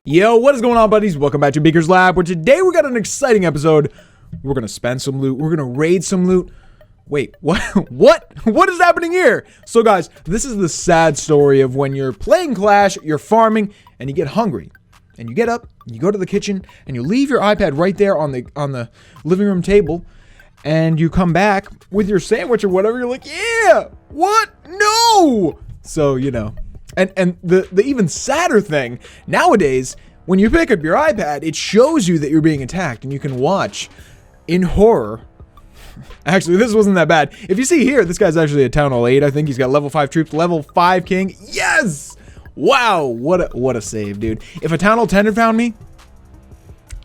Yo, what is going on, buddies? Welcome back to Beaker's Lab, where today we got an exciting episode. We're going to spend some loot. We're going to raid some loot. Wait, what? What is happening here? So, guys, this is the sad story of when you're playing Clash, you're farming, and you get hungry. And you get up, you go to the kitchen, and you leave your iPad right there on the living room table, and you come back with your sandwich or whatever. You're like, yeah, what? No! So, you know. And the even sadder thing, nowadays, when you pick up your iPad, it shows you that you're being attacked, and you can watch in horror. Actually, this wasn't that bad. If you see here, this guy's actually a Town Hall 8. I think he's got level 5 troops, level 5 king. Yes! Wow, what a save, dude. If a Town Hall 10 had found me,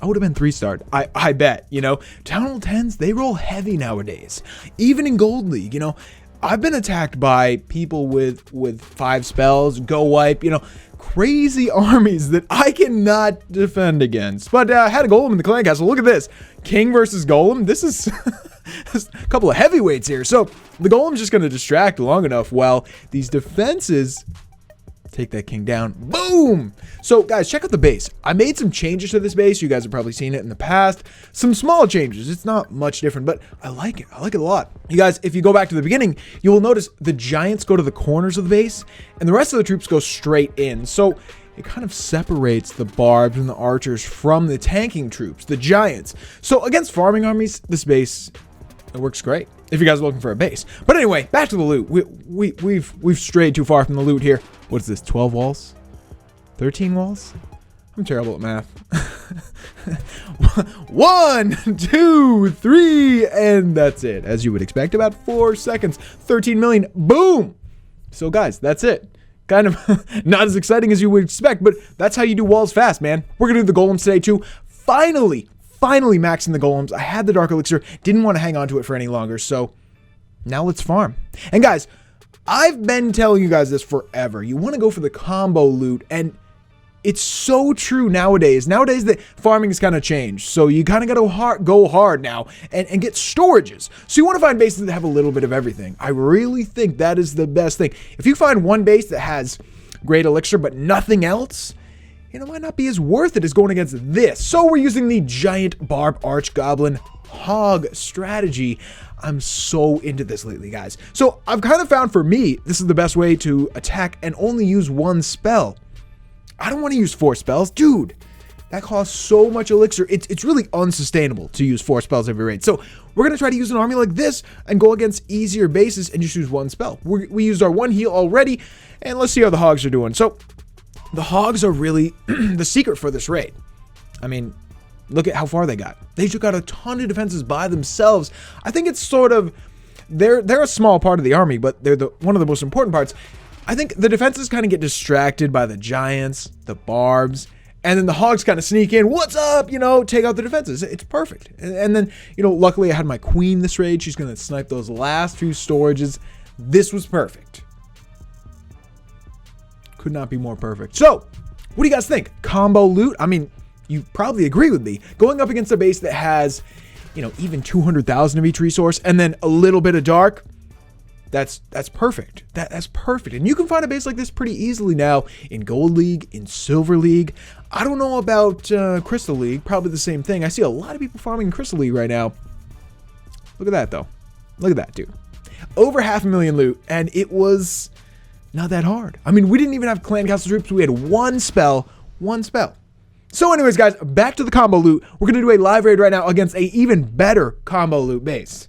I would have been 3-starred. I bet, you know. Town Hall 10s, they roll heavy nowadays. Even in Gold League, you know. I've been attacked by people with 5 spells, go wipe, you know, crazy armies that I cannot defend against. But I had a golem in the clan castle. Look at this. King versus golem. This is a couple of heavyweights here. So the golem's just going to distract long enough while these defenses take that king down. Boom! So, guys, check out the base. I made some changes to this base. You guys have probably seen it in the past. Some small changes. It's not much different, but I like it. I like it a lot. You guys, if you go back to the beginning, you will notice the giants go to the corners of the base, and the rest of the troops go straight in. So, it kind of separates the barbs and the archers from the tanking troops, the giants. So, against farming armies, this base, it works great. If you guys are looking for a base. But anyway, back to the loot. We've strayed too far from the loot here. What is this, 12 walls? 13 walls? I'm terrible at math. 1, 2, 3, and that's it. As you would expect, about 4 seconds. 13 million, boom! So guys, that's it. Kind of not as exciting as you would expect, but that's how you do walls fast, man. We're gonna do the golems today too. Finally maxing the golems. I had the dark elixir, didn't want to hang on to it for any longer, so now let's farm. And guys, I've been telling you guys this forever. You want to go for the combo loot, and it's so true nowadays. Nowadays, that farming has kind of changed, so you kind of got to go hard now and get storages. So you want to find bases that have a little bit of everything. I really think that is the best thing. If you find one base that has great elixir but nothing else, you know, it might not be as worth it as going against this. So we're using the giant barb arch goblin hog strategy. I'm so into this lately, guys. So I've kind of found, for me, this is the best way to attack and only use one spell. I don't want to use 4 spells. Dude, that costs so much elixir. It's really unsustainable to use 4 spells every raid. So we're going to try to use an army like this and go against easier bases and just use 1 spell. We used our 1 heal already, and let's see how the hogs are doing. So the hogs are really the secret for this raid. I mean, look at how far they got. They took out a ton of defenses by themselves. I think it's sort of, they're a small part of the army, but they're one of the most important parts. I think the defenses kind of get distracted by the giants, the barbs, and then the hogs kind of sneak in. What's up? You know, take out the defenses. It's perfect. And then, you know, luckily I had my queen this raid. She's going to snipe those last few storages. This was perfect. Could not be more perfect. So, what do you guys think? Combo loot? I mean, you probably agree with me. Going up against a base that has, you know, even 200,000 of each resource and then a little bit of dark, that's perfect. That's perfect. And you can find a base like this pretty easily now in Gold League, in Silver League. I don't know about Crystal League. Probably the same thing. I see a lot of people farming in Crystal League right now. Look at that, though. Look at that, dude. Over 500,000 loot, and it was not that hard. I mean, we didn't even have clan castle troops. We had 1 spell. So anyways, guys, back to the combo loot. We're going to do a live raid right now against a even better combo loot base.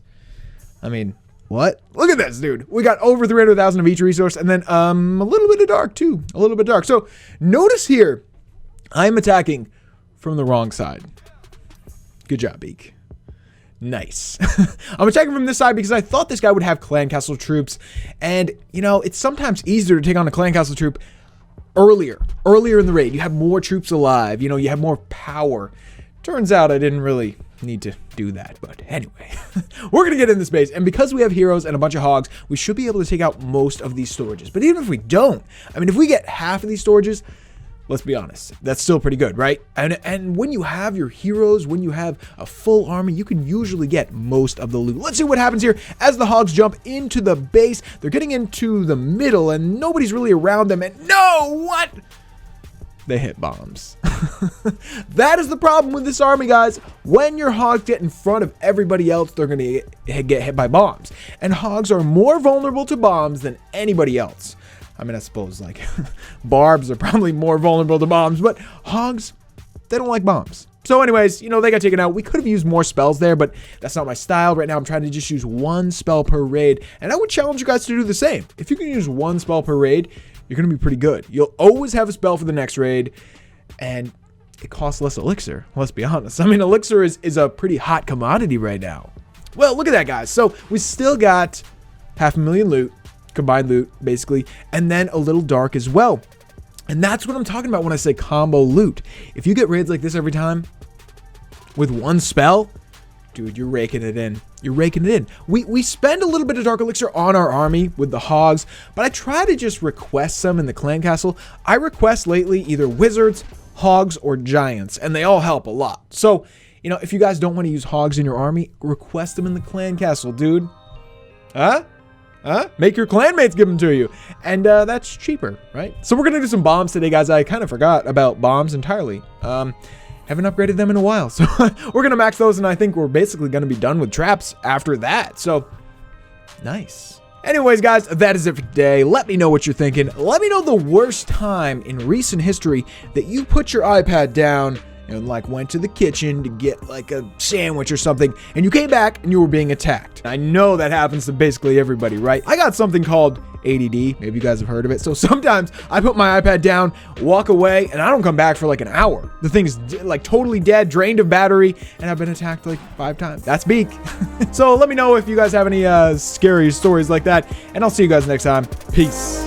I mean, what? Look at this, dude. We got over 300,000 of each resource, and then a little bit of dark, too. A little bit dark. So notice here, I'm attacking from the wrong side. Good job, Beak. Nice. I'm attacking from this side because I thought this guy would have clan castle troops. And, you know, it's sometimes easier to take on a clan castle troop earlier in the raid. You have more troops alive. You know, you have more power. Turns out I didn't really need to do that. But anyway, we're going to get in this base. And because we have heroes and a bunch of hogs, we should be able to take out most of these storages. But even if we don't, I mean, if we get half of these storages, let's be honest, that's still pretty good, right? And when you have your heroes, when you have a full army, you can usually get most of the loot. Let's see what happens here as the hogs jump into the base. They're getting into the middle and nobody's really around them. And no, what? they hit bombs. That is the problem with this army, guys. When your hogs get in front of everybody else, they're going to get hit by bombs. And hogs are more vulnerable to bombs than anybody else. I mean, I suppose like barbs are probably more vulnerable to bombs, but hogs, they don't like bombs. So anyways, you know, they got taken out. We could have used more spells there, but that's not my style. Right now, I'm trying to just use one spell per raid. And I would challenge you guys to do the same. If you can use one spell per raid, you're going to be pretty good. You'll always have a spell for the next raid. And it costs less elixir. Let's be honest. I mean, elixir is a pretty hot commodity right now. Well, look at that, guys. So we still got 500,000 loot, combined loot, basically. And then a little dark as well. And that's what I'm talking about when I say combo loot. If you get raids like this every time with one spell, dude, you're raking it in. You're raking it in. We spend a little bit of dark elixir on our army with the hogs, but I try to just request some in the clan castle. I request lately either wizards, hogs, or giants, and they all help a lot. So, you know, if you guys don't want to use hogs in your army, request them in the clan castle, dude. Make your clanmates give them to you. And that's cheaper, right? So we're going to do some bombs today, guys. I kind of forgot about bombs entirely. Haven't upgraded them in a while. So we're going to max those, and I think we're basically going to be done with traps after that. So, nice. Anyways, guys, that is it for today. Let me know what you're thinking. Let me know the worst time in recent history that you put your iPad down and like went to the kitchen to get like a sandwich or something, and you came back and you were being attacked. I know that happens to basically everybody, right? I got something called ADD. Maybe you guys have heard of it. So sometimes I put my iPad down, walk away, and I don't come back for like an hour. The thing's like totally dead, drained of battery, and I've been attacked like 5 times. That's Beak. So let me know if you guys have any scary stories like that, and I'll see you guys next time. Peace.